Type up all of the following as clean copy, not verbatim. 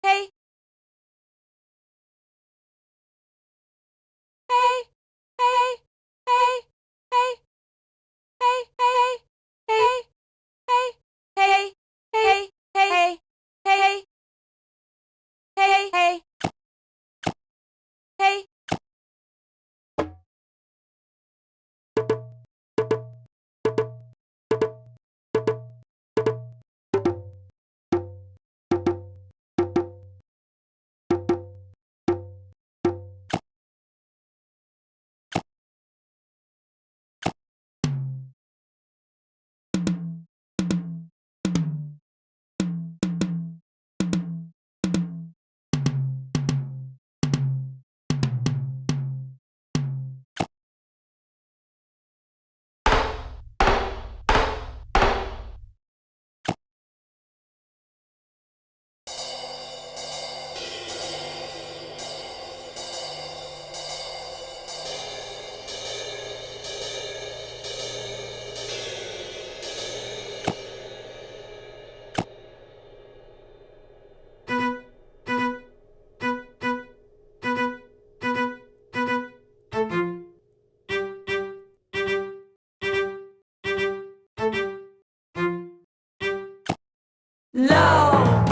Hey, hey, hey, hey, hey, hey, hey, hey, hey, hey, hey, hey, hey, hey, hey, hey. Low.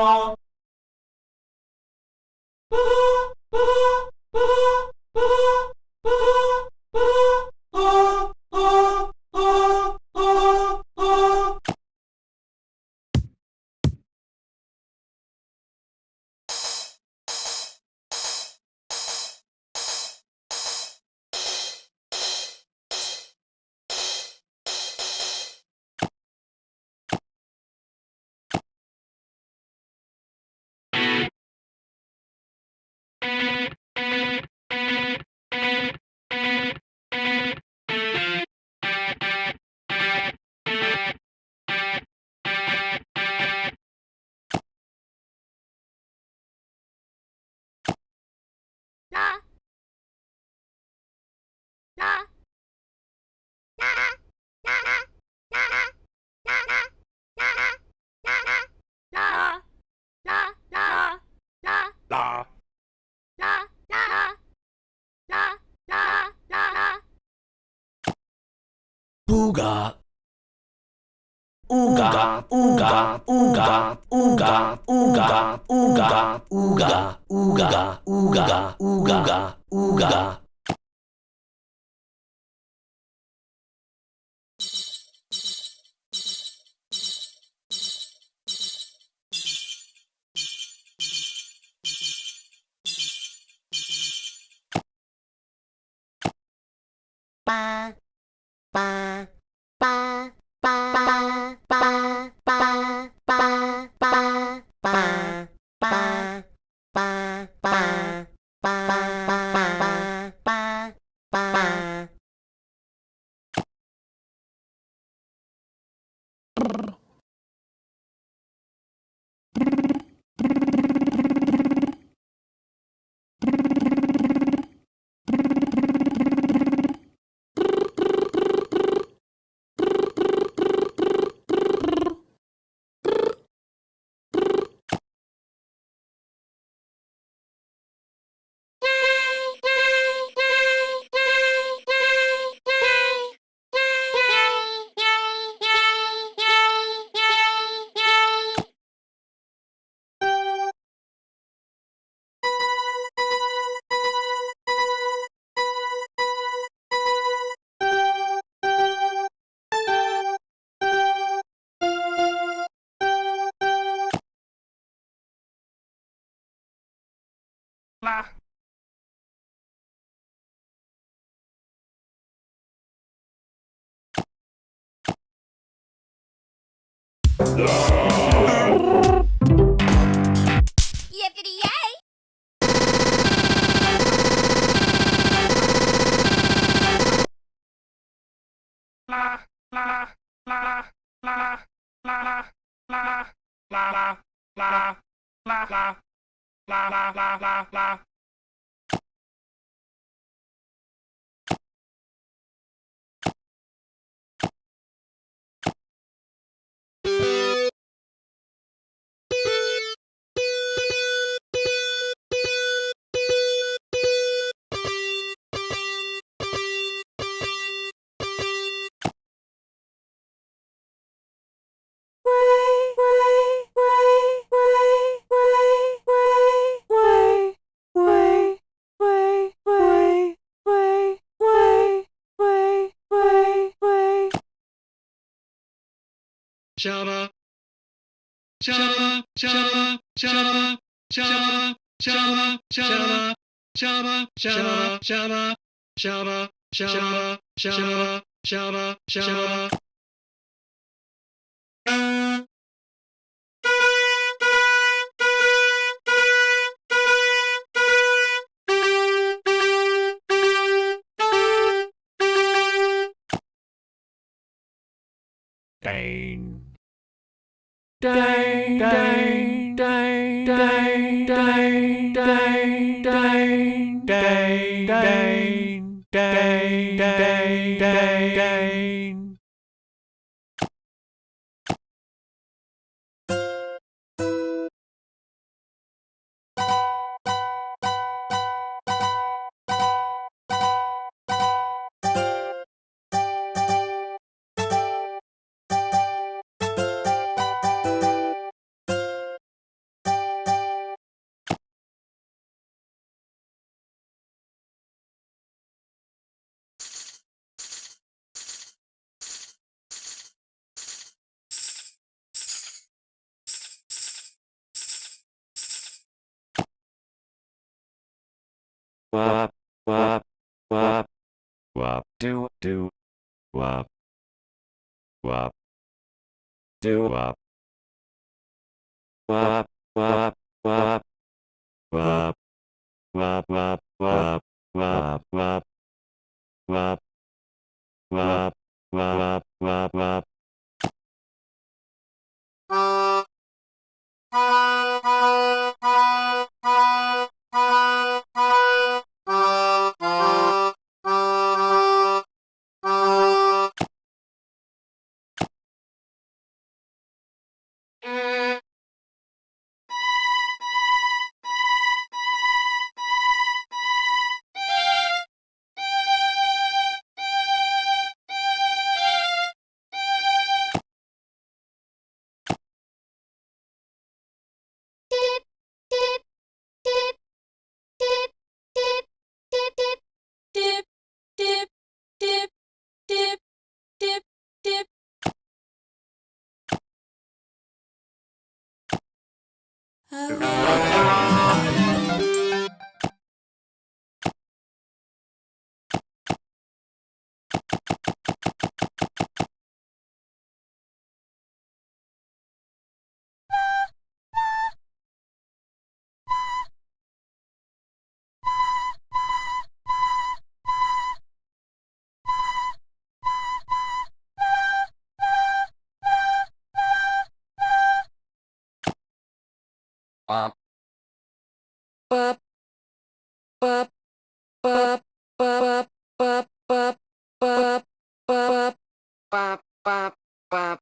La. Ooga. Ooga, ooga, ooga, ooga, ooga, ooga, ooga, ooga, ooga, ooga, ooga. Ba ba ba ba ba ba ba ba ba ba Yippity-yay! Shabba, shabba, shabba, shabba, shabba, shabba, shabba, shabba, shabba, shabba, shabba, shabba, shabba, shabba, shabba. Dang. Dang, dang, dang, dang, dang, dang, dang, dang, dang, dang, dang, dang, dang. Wop, wop, wop, wop, do, wop, wop, do, wop, wop, wop, wop, wop, wop, wop, wop, wop, wop, wop, wop, wop, wop, wop. Dip, dip, dip, dip, dip, dip. Bop, bop, bop, bop, bop, bop, bop, bop, bop, bop, bop, bop, bop,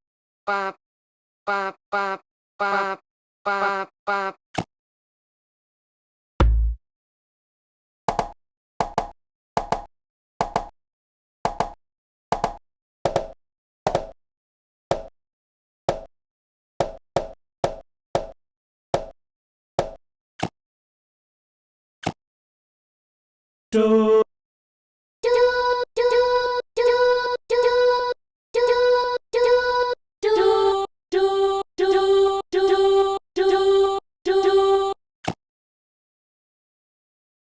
bop, bop, bop, bop, bop. Do,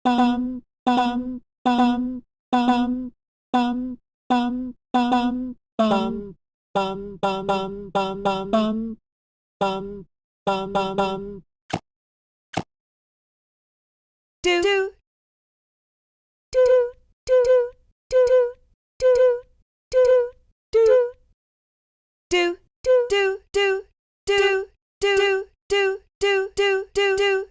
bum, bum, bum, bum, bum, bum, bum, bum. bum bum bum bum bum bum bum bum bum bum. Do do do do do do do do do do do do do do do do do do.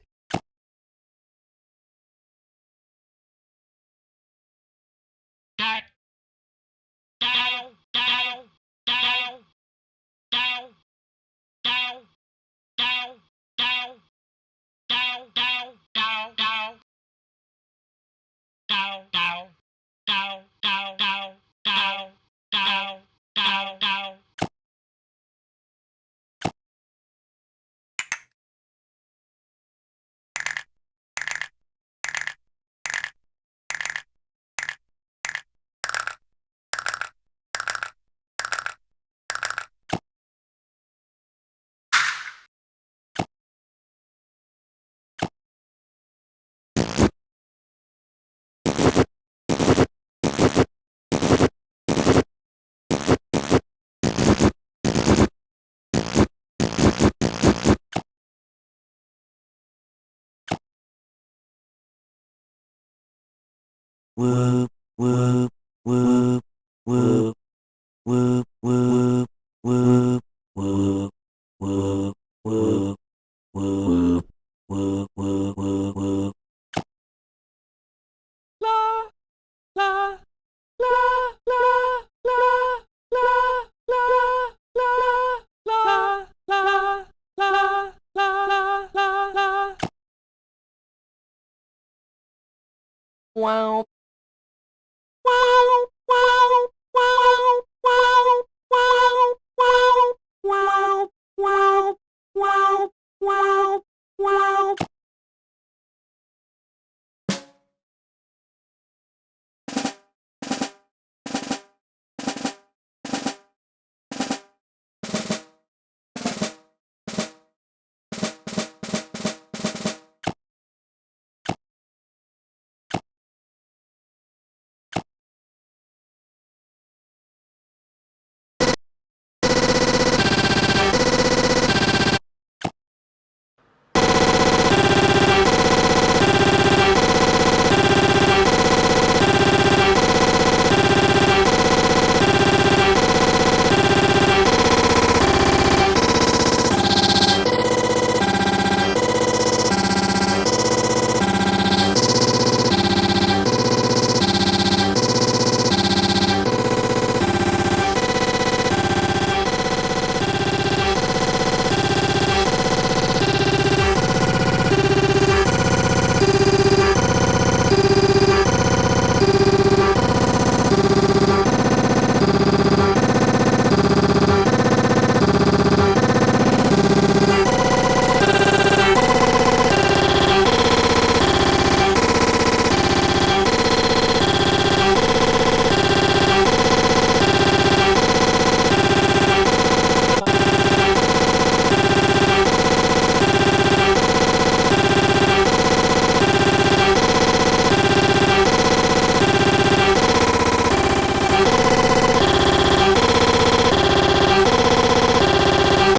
Whoop whoop whoop whoop whoop whoop whoop whoop whoop whoop whoop whoop whoop whoop whoop. La la la la la la la la la la la la la la. Wow.